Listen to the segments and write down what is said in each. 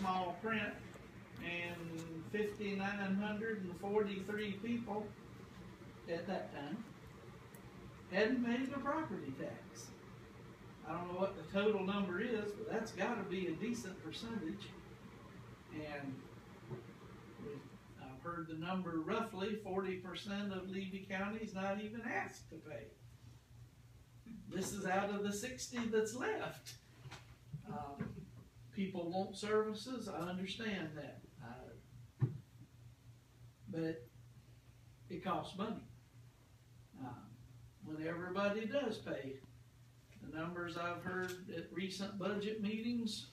small print, and 5,943 people at that time hadn't paid their property tax. I don't know what the total number is, but that's got to be a decent percentage. And I've heard the number roughly 40% of Levy County is not even asked to pay. This is out of the 60 that's left. People want services, I understand that. But it costs money. When everybody does pay, the numbers I've heard at recent budget meetings,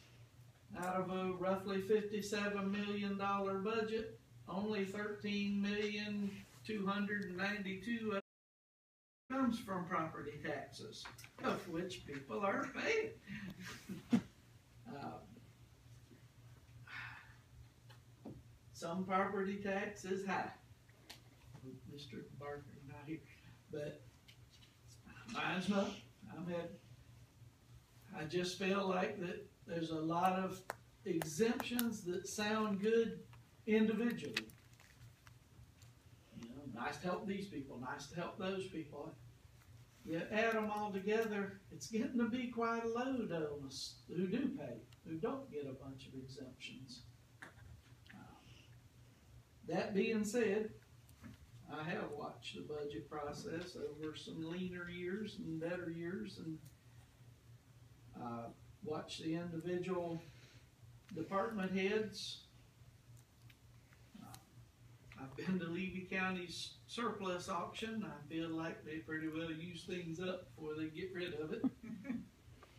out of a roughly $57 million budget, only $13,292,000 comes from property taxes, of which people are paying. Some property tax is high. Mr. Barker not here, but mine's not. I just feel like that there's a lot of exemptions that sound good individually. You know, nice to help these people, nice to help those people. You add them all together, it's getting to be quite a load on us who do pay, who don't get a bunch of exemptions. That being said, I have watched the budget process over some leaner years and better years, and watched the individual department heads. I've been to Levy County's surplus auction. I feel like they pretty well use things up before they get rid of it.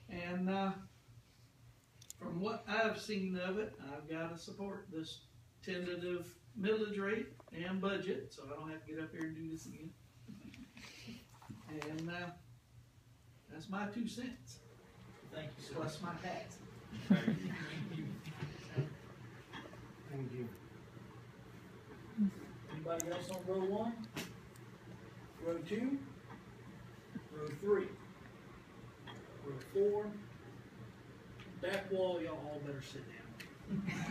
And from what I've seen of it, I've got to support this tentative millage rate and budget, so I don't have to get up here and do this again. And that's my 2 cents. Thank you, sir. Plus my tax. Thank you. Anybody else on row 1? Row 2? Row 3? Row 4? Back wall, y'all all better sit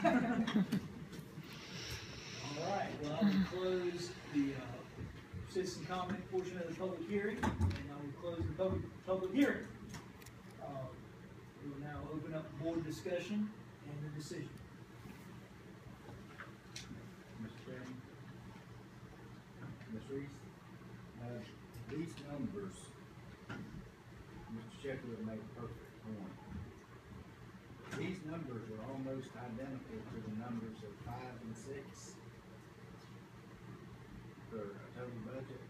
down. All right, well, I will close the citizen comment portion of the public hearing, and I will close the public hearing. We will now open up board discussion and the decision. Mr. Chairman, Ms. Reese, these numbers, Mr. Shepherd made a perfect point. These numbers are almost identical to the numbers of 5 and 6 for a total budget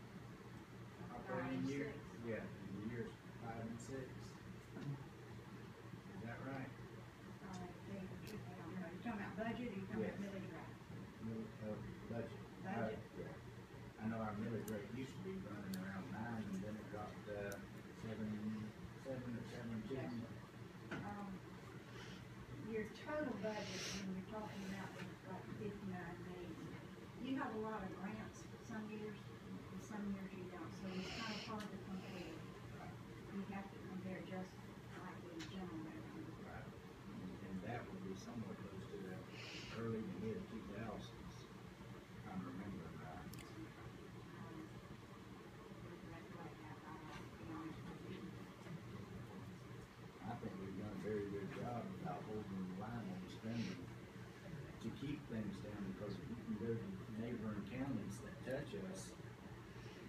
operating year. Yeah, in the years 5 and 6. Is that right? You're talking about budget, or you're talking about millage rate? Budget. Budget. Yeah. I know our millage rate used to be running around 9, and then it dropped 7 or 7.2. Your total budget, when you're talking about like 59 million, you have a lot of grants some years, and some years you don't, so it's kind of hard to compare. You have to compare just like the general revenue. Right. And that would be somewhat close to the early to mid 2000s, if I'm remembering right. I think we've done a very good job about holding the line on spending to keep things down, because we can go to neighboring counties that touch us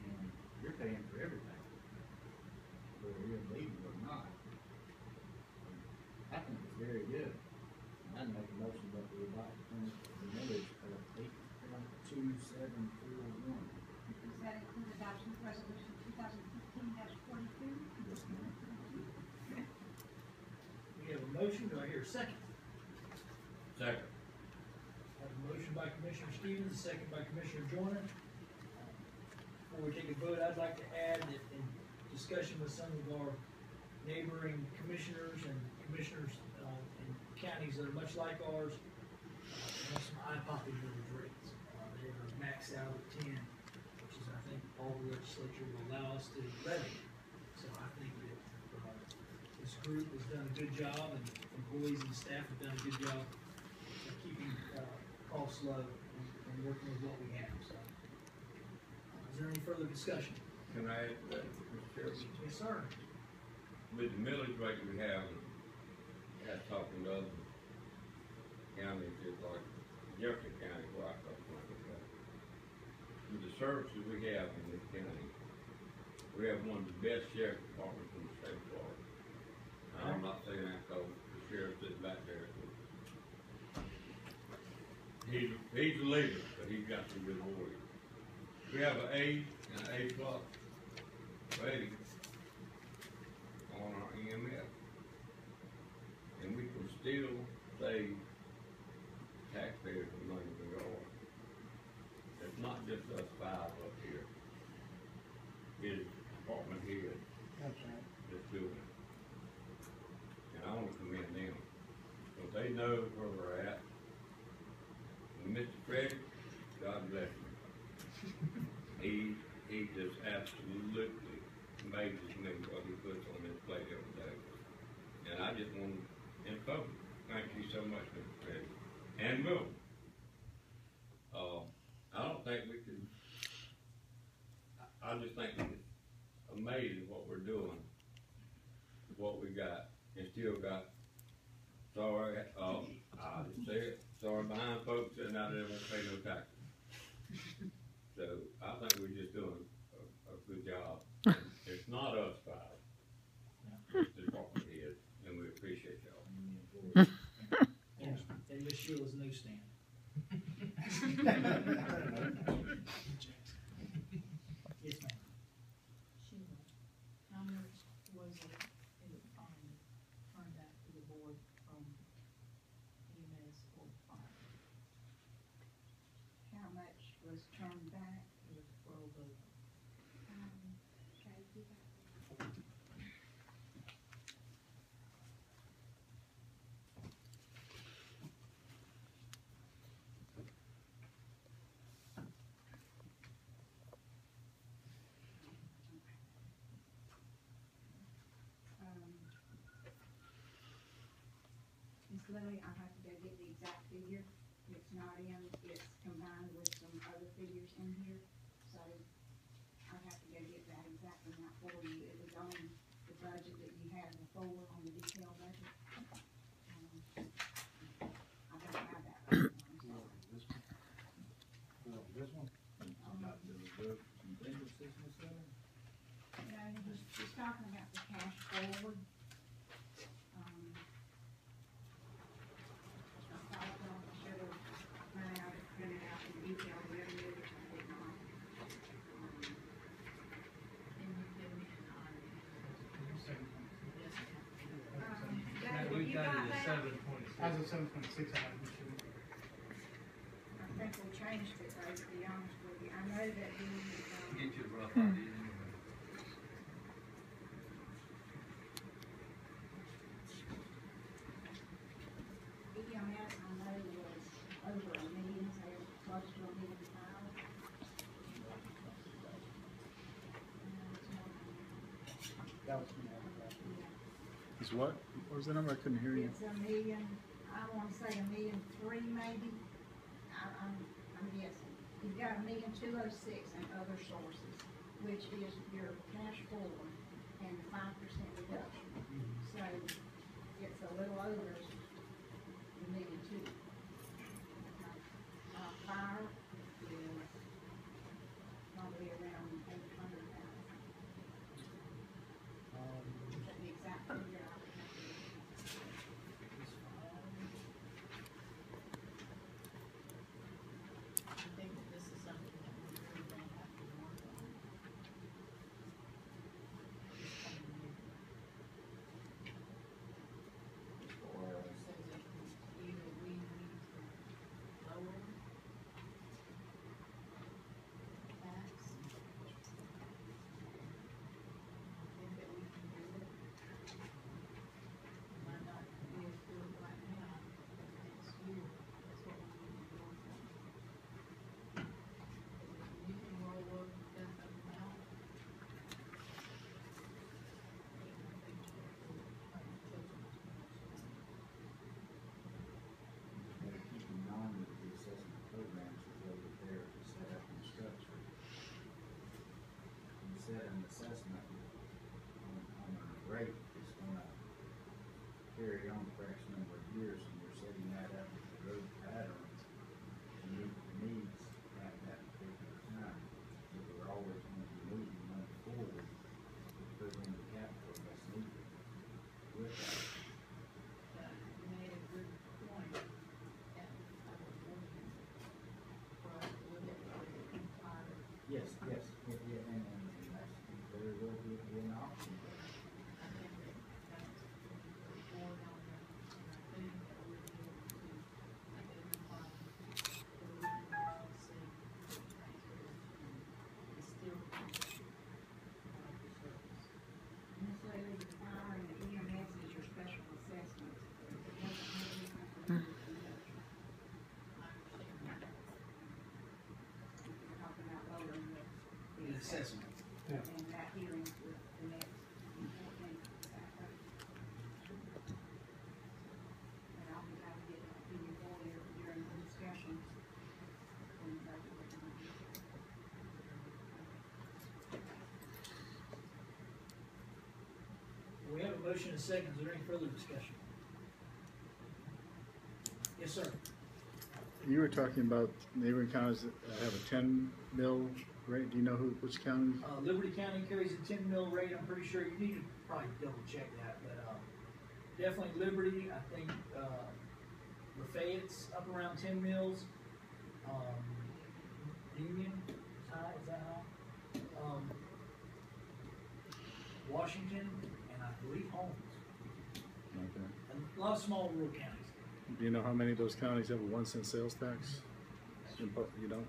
and you're paying for everything, whether you're legal or not. I think it's very good. I'd make a motion that we adopt the millage of 8.2741. Does that include adoption of resolution 2015-42? Yes, ma'am. We have a motion, do I hear a second? Second. I have a motion by Commissioner Stevens, a second by Commissioner Joyner. Before we take a vote, I'd like to add that in discussion with some of our neighboring commissioners and commissioners in counties that are much like ours, have some eye-popping millage rates. They are maxed out at 10, which is, I think, all the legislature will allow us to levy. So I think that this group has done a good job, and employees and staff have done a good job slow and working with what we have, so. Is there any further discussion? Can I add to that, Mr. Chairman? Yes, sir. With the millage rate we have, as talking to other counties, it's like Jefferson County, where I come from, with the services we have in this county, we have one of the best sheriff departments in the state of Florida. And I'm not saying that because the sheriff sitting back there. He's a leader, but he's got some good warriors. We have an A and an A plus rating on our EMS. And we can still save taxpayers the money we owe. It's not just us five up here. It's department head that's doing it. And I want to commend them. So they know where we're at. And Mr. Frederick, God bless him. He just absolutely amazes me what he puts on his plate every day. And I just want to info. Thank you so much, Mr. Frederick. And Will. I don't think we can, I just think it's amazing what we're doing, what we got, and still got, sorry, I just say it, sorry behind folks that now they won't pay no taxes. So I think we're just doing a good job. It's not us five, it's the department head, and we appreciate y'all. And Miss Sheila's newsstand. Yes, ma'am. Sheila, how much was it, turned back to the board from EMS or fire? How much was turned back? It was rolled over. Okay, do that. Ms. Lily, I have to go get the exact figure. It's not in, it's combined with some other figures in here. So I have to go get that exact amount for you. It was on the budget that you had before, on the detailed budget. I don't have that right now, I'm sorry. This one? About the contingencies, Ms. Miller? No, he's talking about the cash forward. I thought I should have run out and printed out the detailed revenue, which I did not. And you give me an item. David, We you got got it at that? 7:26. As of 7:26, I have it. I think we changed it, though, to be honest with you. I know that we, Get you a rough idea anyway. EMS, I know was over $1 million, so close to $1.5 million. That was Yeah. Is what? What was the number? I couldn't hear you. It's $1 million, I wanna say $1.3 million maybe, I'm guessing. You've got $1,206,000 in other sources, which is your cash forward and the 5% reduction. So it's a little over $1.2 million. Fire is probably around 800,000. But the exact figure I would have to look at. I think that this is something that we really don't have to work on. This coming year. Or says that either we assessment. Yeah. And that hearing with the next 14th. And I'll be happy to get an opinion for you during the discussions. when you guys are looking at it. We have a motion and a second. Is there any further discussion? Yes, sir. You were talking about neighboring counties that have a 10 mil rate. Do you know which county? Liberty County carries a 10 mil rate. I'm pretty sure you need to probably double check that, but definitely Liberty. I think Lafayette's up around 10 mils. Union is high. Is that high? Washington and I believe Holmes. Okay. And a lot of small rural counties. Do you know how many of those counties have a 1 cent sales tax? You don't? Okay.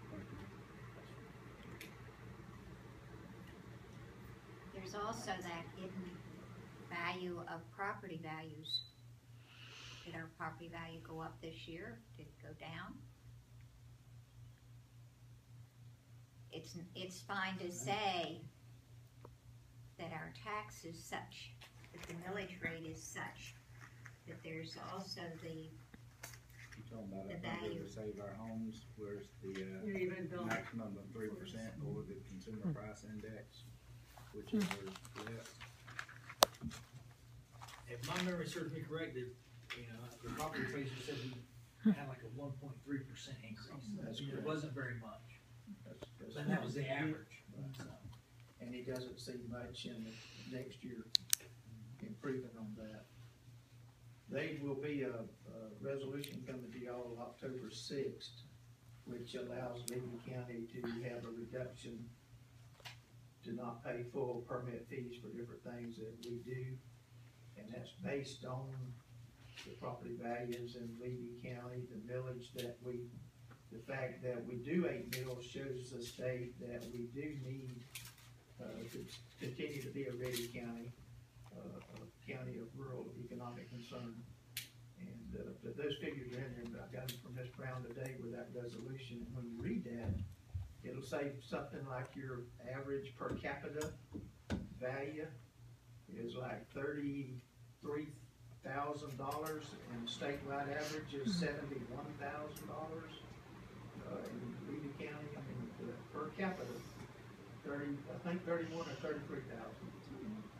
There's also that hidden value of property values. Did our property value go up this year? Did it go down? It's fine to say that our tax is such, that the millage rate is such, that there's also the You're talking about The a hundred value. to save our homes, where's the, You even don't- maximum of 3% over the consumer price index, which is less. If my memory serves me correct, that, the property appraiser said we had like a 1.3% increase. That's It correct. wasn't very much, That's but that was the average. So, And he doesn't see much in the next year improving on that. There will be a resolution coming to y'all October 6th, which allows Levy County to have a reduction to not pay full permit fees for different things that we do. And that's based on the property values in Levy County, the millage that the fact that we do 8 mills shows the state that we do need to continue to be a ready county, a county of rural economic concern. And those figures are in there, but I got them from Ms. Brown today with that resolution. And when you read that, it'll say something like your average per capita value is like $33,000, and statewide average is $71,000. In Levy County, I mean, per capita, I think 31 or 33,000.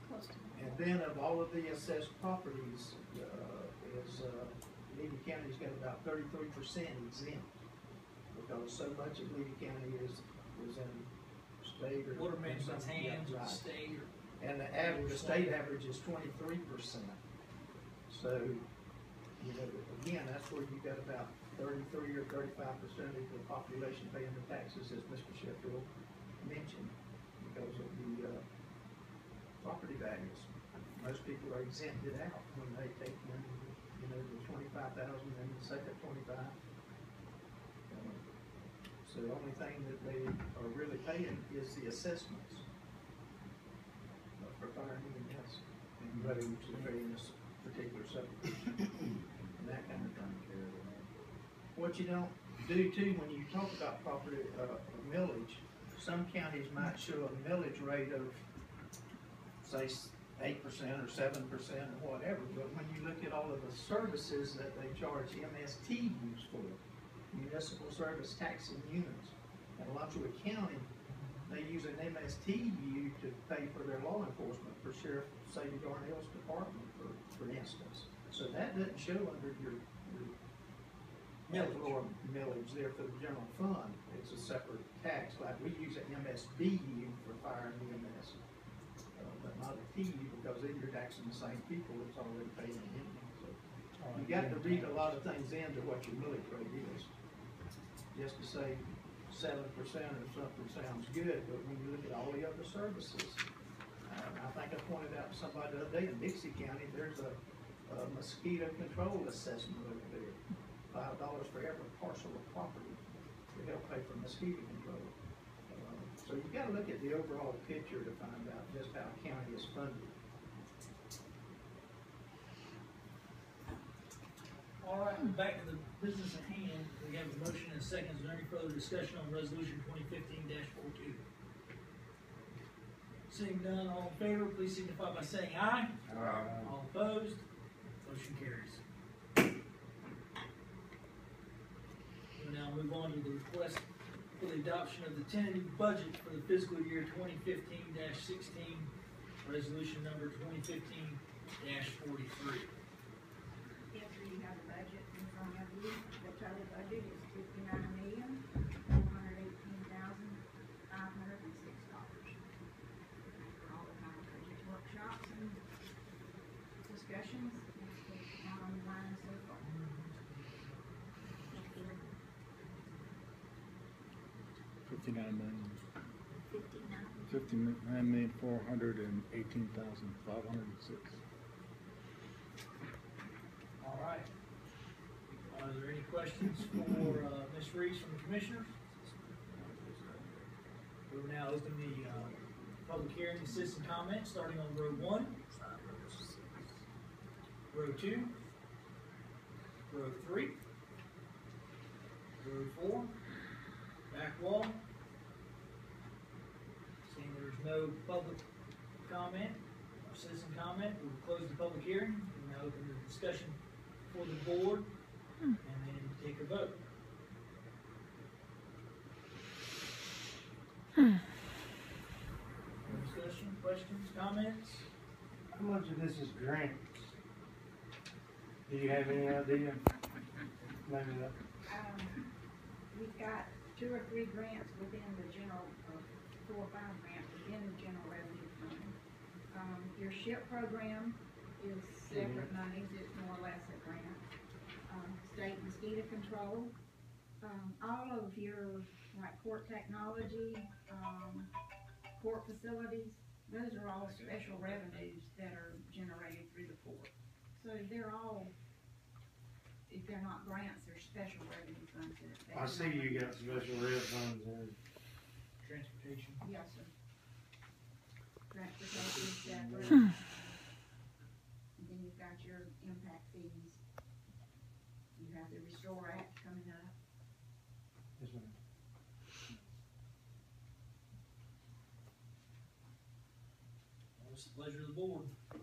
Close to And then of all of the assessed properties, Levy County's got about 33% exempt, because so much of Levy County is in state or. water management's hands with Right. the state or. And the state average is 23%. So, again, that's where you got about 33 or 35% of the population paying the taxes, as Mr. Sheffield mentioned, because of the property values. Most people are exempted out when they take in, the 25,000 and say that 25. So the only thing that they are really paying is the assessments for fire and EMS, and whether to pay in this particular subdivision and that kind of thing. What you don't do too, when you talk about property millage, some counties might show a millage rate of, say, 8% or 7% or whatever, but when you look at all of the services that they charge MSTUs for, municipal service taxing units, in Alachua County, they use an MSTU to pay for their law enforcement, for Sheriff Sadie Darnell's department, for instance. So that doesn't show under your millage there for the general fund. It's a separate tax, like we use an MSBU for fire and EMS, but not a TU, because then you're taxing the same people that's already paying in. So you got to read a lot of things into what your millage rate is. Just to say 7% or something sounds good, but when you look at all the other services, I think I pointed out to somebody the other day in Dixie County, there's a mosquito control assessment over there. $5 for every parcel of property to help pay for mosquito control. So you got to look at the overall picture to find out just how a county is funded. All right, back to the business at hand. We have a motion and a second. Is there any further discussion on resolution 2015-42? Seeing none, all in favor, please signify by saying aye. All opposed, motion carries. We'll now move on to the request for the adoption of the tentative budget for the fiscal year 2015-16, resolution number 2015-43. Yes, you have a budget in front of you. The total budget is $59,418,506. All the time budget workshops and discussions, it's online so far. $59 million. 59. $59,418,506. All right. Are there any questions for Ms. Reese from the commissioners? We will now open the public hearing and citizen comments, starting on row 1, row 2, row 3, row 4, back wall. Seeing there's no public comment or citizen comment, we will close the public hearing. We will now open the discussion for the board and then take a vote. Discussion, questions, comments? How much of this is grants? Do you have any idea? Maybe that. We've got 2 or 3 grants within the general, 4 or 5 grants within the general revenue fund. Your SHIP program is separate monies, it's more or less a grant. State mosquito control, all of your, like court technology, court facilities, those are all special revenues that are generated through the court. So they're all, if they're not grants, they're special revenue funds. I see you got special rev funds in. Transportation. Yes, sir. Transportation is separate. And then you've got your impact fees. You have the Restore Act coming up. Yes, ma'am. What's the pleasure of the board? Mr.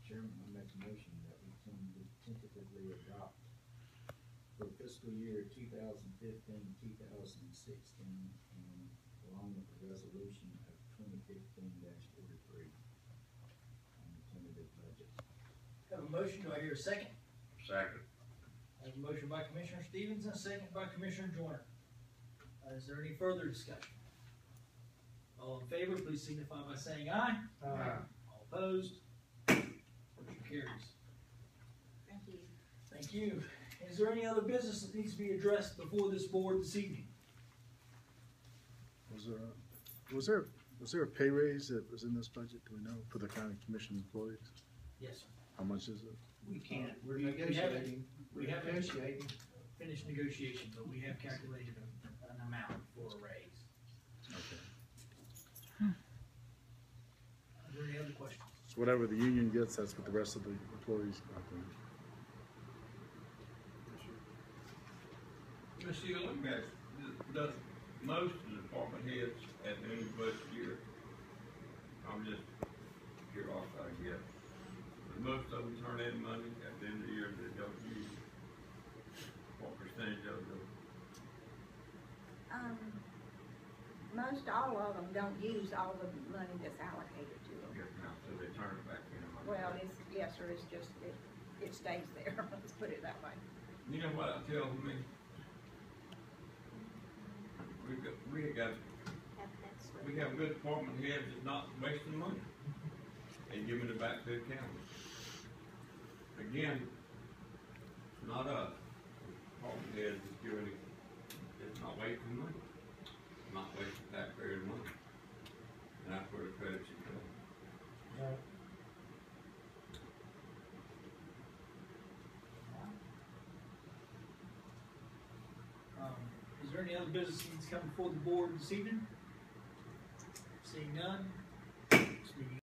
Chairman, I make a motion that we can tentatively adopt for fiscal year 2015-2016, and along with the resolution of 2015-43 on the tentative budget. Have a motion, do I hear a second? Second. I have a motion by Commissioner Stevens and a second by Commissioner Joyner. Is there any further discussion? All in favor, please signify by saying aye. All opposed, motion carries. Thank you. Thank you. Is there any other business that needs to be addressed before this board this evening? Was there a pay raise that was in this budget, do we know, for the county commission employees? Yes, sir. How much is it? We can't, we're We haven't- negotiating. we haven't- Negotiating. Finished negotiation, but we have calculated an amount for a raise. Okay. Are there any other questions? So whatever the union gets, that's what the rest of the employees got. Ms. Sheila, let me ask, does most of the department heads at the end of the budget year, I'm just curious, I guess, but most of them turn in money at the end of the year that they don't use? What percentage of them? Most all of them don't use all the money that's allocated to them. Yes, now, so they turn it back in? Well, yes, sir, it's just, it stays there, let's put it that way. You know what that tells me? We have good department heads that's not wasting money and giving it back to the county. Again, it's not us. Department heads is doing it, it's not wasting money, not wasting taxpayers' money. And that's where the credit should go. Is there any other business that needs to come before the board this evening? Seeing none,